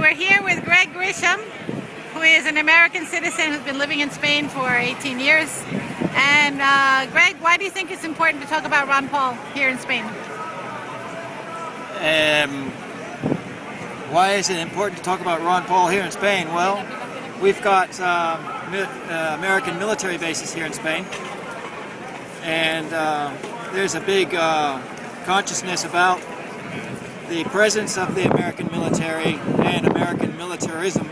we're here with Greg Grisham, who is an American citizen who's been living in Spain for 18 years. And Greg, why do you think it's important to talk about Ron Paul here in Spain? Why is it important to talk about Ron Paul here in Spain? Well, we've got American military bases here in Spain, and there's a big consciousness about the presence of the American military and American militarism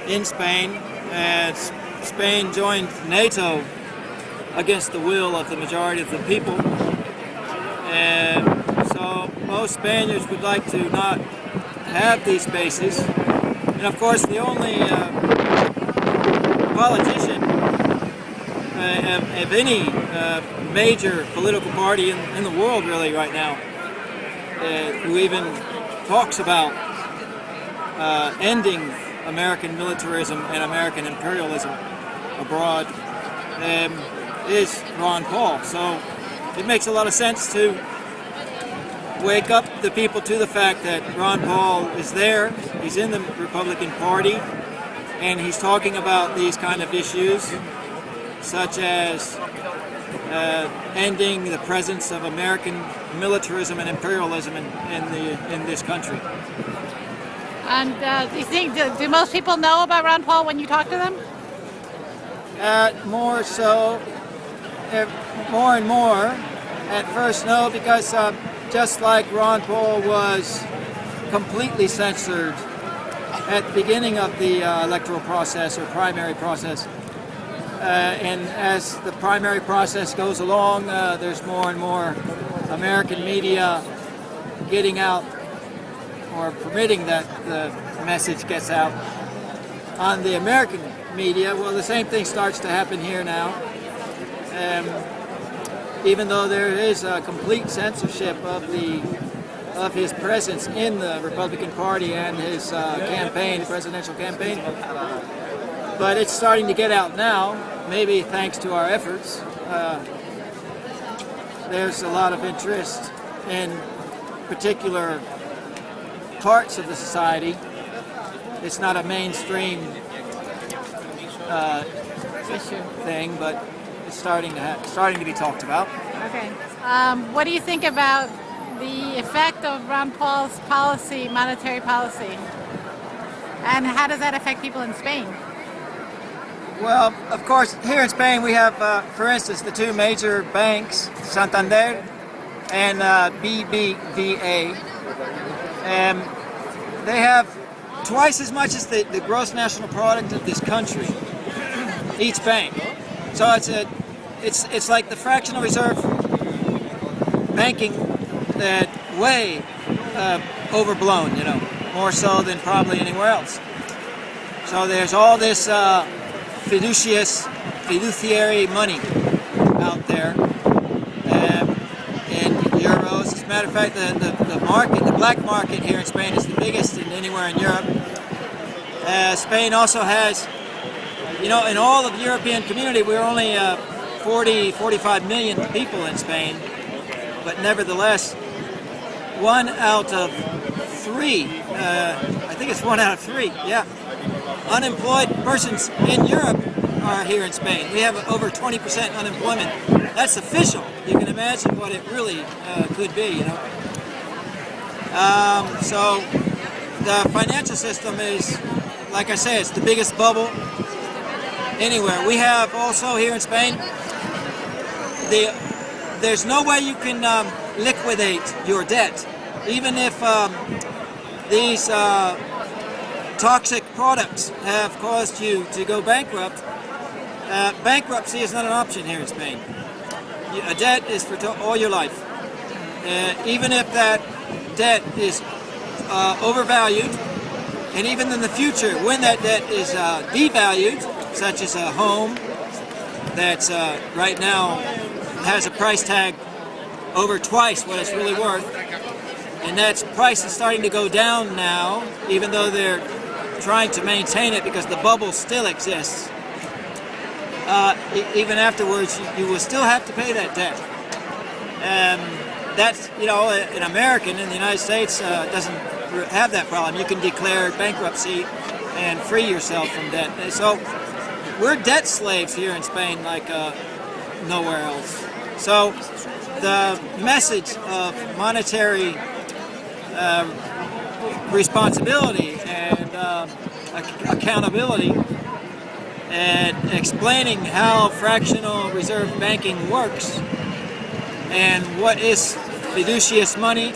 in Spain. And Spain joined NATO against the will of the majority of the people, and so most Spaniards would like to not have these bases. And of course the only politician of any major political party in the world really right now who even talks about ending American militarism and American imperialism abroad is Ron Paul. So it makes a lot of sense to wake up the people to the fact that Ron Paul is there, he's in the Republican Party, and he's talking about these kind of issues such as ending the presence of American militarism and imperialism in this country. And do you think, do most people know about Ron Paul when you talk to them? More so, more and more. At first, no, because just like Ron Paul was completely censored at the beginning of the electoral process or primary process, and as the primary process goes along, there's more and more American media getting out or permitting that the message gets out on the American media. Well, the same thing starts to happen here now. Even though there is a complete censorship of his presence in the Republican Party and his campaign, presidential campaign, but it's starting to get out now, maybe thanks to our efforts. There's a lot of interest in particular parts of the society. It's not a mainstream issue thing, but it's starting to be talked about. Okay. What do you think about the effect of Ron Paul's policy, monetary policy, and how does that affect people in Spain? Well, of course, here in Spain we have, for instance, the two major banks, Santander and BBVA. They have twice as much as the gross national product of this country, each bank. So it's like the fractional reserve banking that way overblown, you know, more so than probably anywhere else. So there's all this fiduciary money out there in euros. As a matter of fact, the market, the black market here in Spain is the biggest in anywhere in Europe. Spain also has, you know, in all of the European community, we're only 45 million people in Spain, but nevertheless, 1 out of 3, I think it's 1 out of 3, yeah, unemployed persons in Europe are here in Spain. We have over 20% unemployment. That's official. You can imagine what it really could be, you know. So the financial system is, like I say, it's the biggest bubble anywhere. We have also here in Spain, there's no way you can liquidate your debt, even if these toxic products have caused you to go bankrupt. Bankruptcy is not an option here in Spain. A debt is for all your life. Even if that debt is overvalued, and even in the future, when that debt is devalued, such as a home that's right now has a price tag over twice what it's really worth, and that price is starting to go down now, even though they're trying to maintain it because the bubble still exists. Even afterwards, you will still have to pay that debt. That's, you know, an American in the United States doesn't have that problem. You can declare bankruptcy and free yourself from debt. And so we're debt slaves here in Spain like nowhere else. So the message of monetary responsibility and accountability and explaining how fractional reserve banking works and what is fiducious money,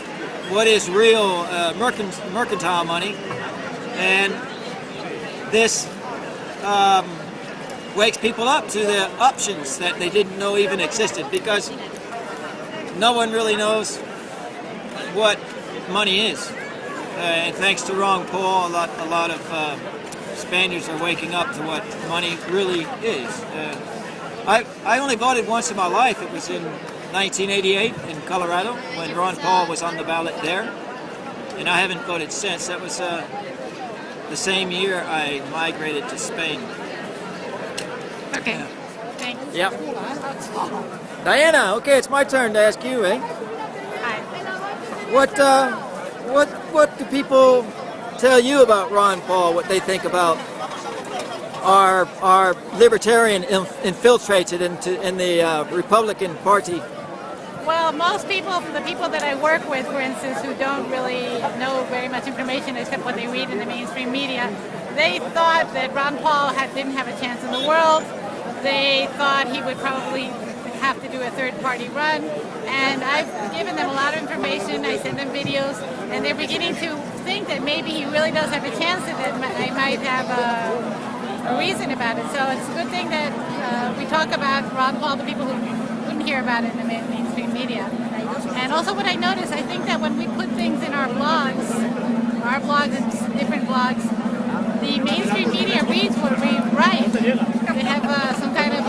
what is real mercantile money, and this wakes people up to the options that they didn't know even existed, because no one really knows what money is. And thanks to Ron Paul, a lot of Spaniards are waking up to what money really is. I only voted once in my life. It was in 1988 in Colorado when Ron Paul was on the ballot there, and I haven't voted since. That was the same year I migrated to Spain. Okay. Thanks. Yep. Diana, okay, it's my turn to ask you, eh? Hi. What do people tell you about Ron Paul? What they think about our libertarian infiltrated in the Republican Party? Well, most people, the people that I work with, for instance, who don't really know very much information except what they read in the mainstream media, they thought that Ron Paul didn't have a chance in the world. They thought he would probably have to do a third-party run, and I've given them a lot of information. I send them videos, and they're beginning to think that maybe he really does have a chance, and that I might have a reason about it. So it's a good thing that we talk about Ron Paul to people who wouldn't hear about it in the mainstream media. And also what I noticed, I think that when we put things in our blogs and different blogs, the mainstream media reads what we write. They have some kind of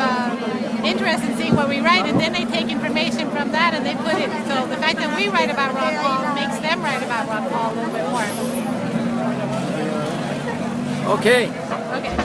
interest in seeing what we write, and then they take information from that and they put it. So the fact that we write about Ron Paul makes them write about Ron Paul a little bit more. Okay. Okay.